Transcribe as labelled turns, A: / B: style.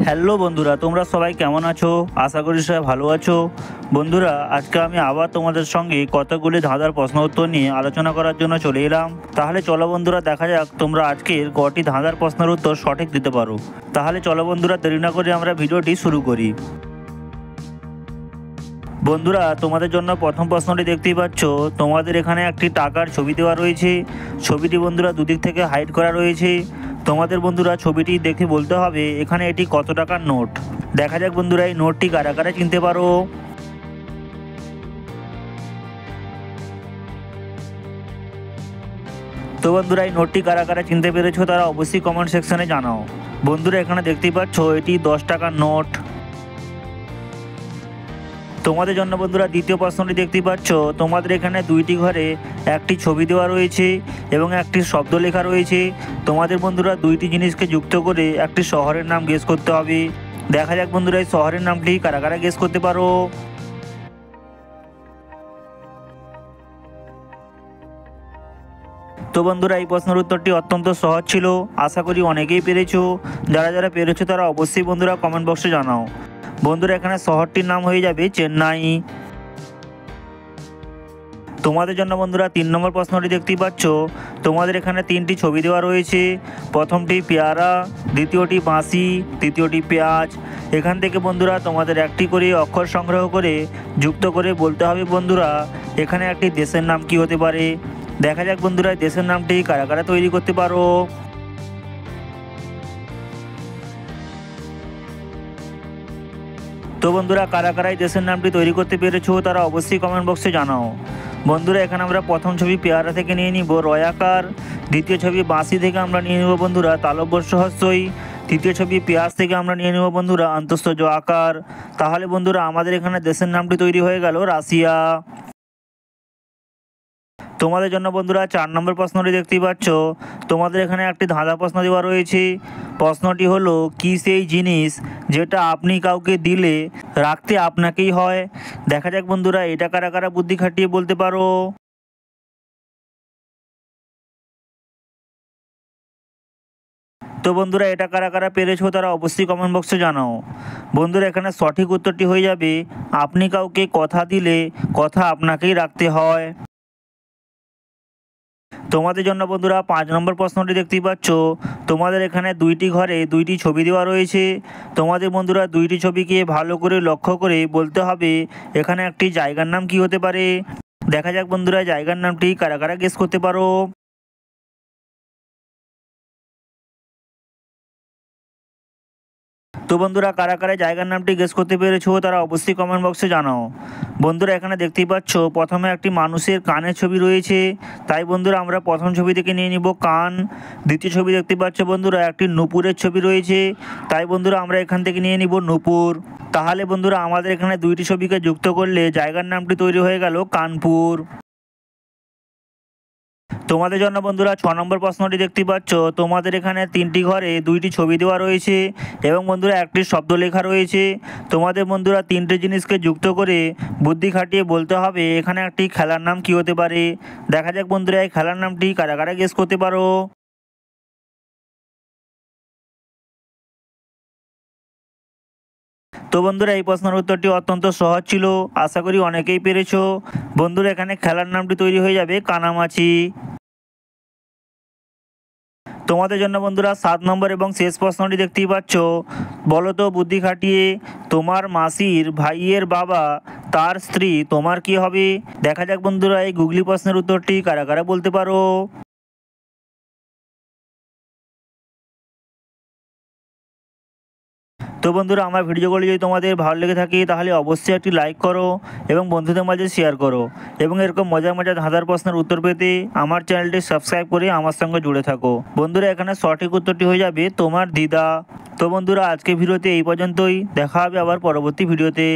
A: Hello বন্ধুরা, তোমরা সবাই কেমন আছো? আশা করি সবাই ভালো আছো। বন্ধুরা, আজকে আমি আবার তোমাদের সঙ্গে কতগুলি ধাঁধার প্রশ্ন উত্তর নিয়ে আলোচনা করার জন্য চলে এলাম। তাহলে চলো বন্ধুরা, দেখা যাক তোমরা আজকের কটি ধাঁধার প্রশ্নের উত্তর সঠিক দিতে পারো। তাহলে চলো বন্ধুরা, দেরি না করে আমরা ভিডিওটি শুরু করি। বন্ধুরা, তোমাদের জন্য প্রথম প্রশ্নটি দেখতেই পাচ্ছ। তোমাদের এখানে একটি টাকার ছবি দেওয়া রয়েছে। ছবিটি বন্ধুরা দুদিক থেকে হাইড করা রয়েছে। তোমাদের বন্ধুরা ছবিটি দেখে বলতে হবে এখানে এটি কত টাকার নোট। দেখা যাক বন্ধুরা, এই নোটটি কারা কারা চিনতে পারো। তো বন্ধুরা, এই নোটটি কারা কারা চিনতে পেরেছো তারা অবশ্যই কমেন্ট সেকশনে জানাও। বন্ধুরা, এখানে দেখতেই পাচ্ছ এটি 10 টাকার নোট। তোমাদের জন্য বন্ধুরা দ্বিতীয় প্রশ্নটি দেখতেই পাচ্ছ। তোমাদের এখানে দুইটি ঘরে একটি ছবি দেওয়া রয়েছে এবং একটি শব্দ লেখা রয়েছে। তোমাদের বন্ধুরা দুইটি জিনিসকে যুক্ত করে একটি শহরের নাম গেস করতে হবে। দেখা যাক বন্ধুরা, এই শহরের নামটি কারা কারা গেস করতে পারো। তো বন্ধুরা, এই প্রশ্নের উত্তরটি অত্যন্ত সহজ ছিল। আশা করি অনেকেই পেরেছো। যারা যারা পেরেছো তারা অবশ্যই বন্ধুরা কমেন্ট বক্সে জানাও। বন্ধুরা, এখানে শহরটির নাম হয়ে যাবে চেন্নাই। তোমাদের জন্য বন্ধুরা 3 নম্বর প্রশ্নটি দেখতেই পাচ্ছ। তোমাদের এখানে 3টি ছবি দেওয়া রয়েছে। প্রথমটি পেয়ারা, দ্বিতীয়টি বাঁশি, তৃতীয়টি পেঁয়াজ। এখান থেকে বন্ধুরা তোমাদের একটি করে অক্ষর সংগ্রহ করে যুক্ত করে বলতে হবে বন্ধুরা এখানে একটি দেশের নাম কি হতে পারে। দেখা যাক বন্ধুরা, দেশের নামটি কারা কারা তৈরি করতে পারো। তো বন্ধুরা, কারা কারা এই দেশের নামটি তৈরি করতে পেরেছো তারা অবশ্যই কমেন্ট বক্সে জানাও। বন্ধুরা, এখানে আমরা প্রথম ছবি পেয়ারা থেকে নিয়ে নিব রয়াকার। দ্বিতীয় ছবি বাঁশি থেকে আমরা নিয়ে নেব বন্ধুরা তালব্য হস্যই। তৃতীয় ছবি পেঁয়াজ থেকে আমরা নিয়ে নেব বন্ধুরা অন্তস্থ জ আকার। তাহলে বন্ধুরা আমাদের এখানে দেশের নামটি তৈরি হয়ে গেল রাশিয়া। তোমাদের জন্য বন্ধুরা 4 নম্বর প্রশ্নটি দেখতেই পাচ্ছ। তোমাদের এখানে একটি ধাঁধা প্রশ্ন দেওয়া রয়েছে। প্রশ্নটি হলো, কি সেই জিনিস যেটা আপনি কাউকে দিলে রাখতে আপনাকেই হয়। দেখা যাক বন্ধুরা, এটা কারা কারা বুদ্ধি খাটিয়ে বলতে পারো। তো বন্ধুরা, এটা কারা কারা পেরেছো তারা অবশ্যই কমেন্ট বক্সে জানাও। বন্ধুরা, এখানে সঠিক উত্তরটি হয়ে যাবে আপনি কাউকে কথা দিলে কথা আপনাকেই রাখতে হয়। তোমাদের জন্য বন্ধুরা 5 নম্বর প্রশ্নটি দেখতেই পাচ্ছ। তোমাদের এখানে দুইটি ঘরে দুইটি ছবি দেওয়া রয়েছে। তোমাদের বন্ধুরা দুইটি ছবিকে ভালো করে লক্ষ্য করে বলতে হবে এখানে একটি জায়গার নাম কি হতে পারে। দেখা যাক বন্ধুরা, জায়গার নামটি কারা কারা গেস করতে পারো। তো বন্ধুরা, কারা কারা জায়গার নামটি গেস করতে পেরেছো তারা অবশ্যই কমেন্ট বক্সে জানাও। বন্ধুরা, এখানে দেখতেই পাচ্ছ প্রথমে একটি মানুষের কানের ছবি রয়েছে। তাই বন্ধুরা আমরা প্রথম ছবি থেকে নিয়ে নিব কান। দ্বিতীয় ছবি দেখতে পাচ্ছ বন্ধুরা একটি নূপুরের ছবি রয়েছে। তাই বন্ধুরা আমরা এখান থেকে নিয়ে নিব নূপুর। তাহলে বন্ধুরা আমাদের এখানে দুইটি ছবিকে যুক্ত করলে জায়গার নামটি তৈরি হয়ে গেল কানপুর। তোমাদের জন্য বন্ধুরা 6 নম্বর প্রশ্নটি দেখতে পাচ্ছ। তোমাদের এখানে 3টি ঘরে 2টি ছবি দেওয়া রয়েছে এবং বন্ধুরা একটি শব্দ লেখা রয়েছে। তোমাদের বন্ধুরা 3টে জিনিসকে যুক্ত করে বুদ্ধি খাটিয়ে বলতে হবে এখানে একটি খেলার নাম কি হতে পারে। দেখা যাক বন্ধুরা, এই খেলার নামটি কারা কারা গেস করতে পারো। তো বন্ধুরা, এই প্রশ্নের উত্তরটি অত্যন্ত সহজ ছিল। আশা করি অনেকেই পেরেছো। বন্ধুরা, এখানে খেলার নামটি তৈরি হয়ে যাবে কানামাছি। তোমাদের জন্য বন্ধুরা 7 নম্বর এবং শেষ প্রশ্নটি দেখতেই পাচ্ছ। বলো তো বুদ্ধি খাটিয়ে, তোমার মাসির ভাইয়ের বাবা তার স্ত্রী তোমার কি হবে। দেখা যাক বন্ধুরা, এই গুগলি প্রশ্নের উত্তরটি কারা কারা বলতে পারো। তো বন্ধুরা, আমার ভিডিওগুলি যদি তোমাদের ভালো লেগে থাকে তাহলে অবশ্যই একটি লাইক করো এবং বন্ধুদের মাঝে শেয়ার করো এবং এরকম মজার মজার ধাঁধার প্রশ্নের উত্তর পেতে আমার চ্যানেলটি সাবস্ক্রাইব করে আমার সঙ্গে জুড়ে থাকো। বন্ধুরা, এখানে সঠিক উত্তরটি হয়ে যাবে তোমার দিদা। তো বন্ধুরা, আজকে ভিডিওতে এই পর্যন্তই। দেখা হবে আবার পরবর্তী ভিডিওতে।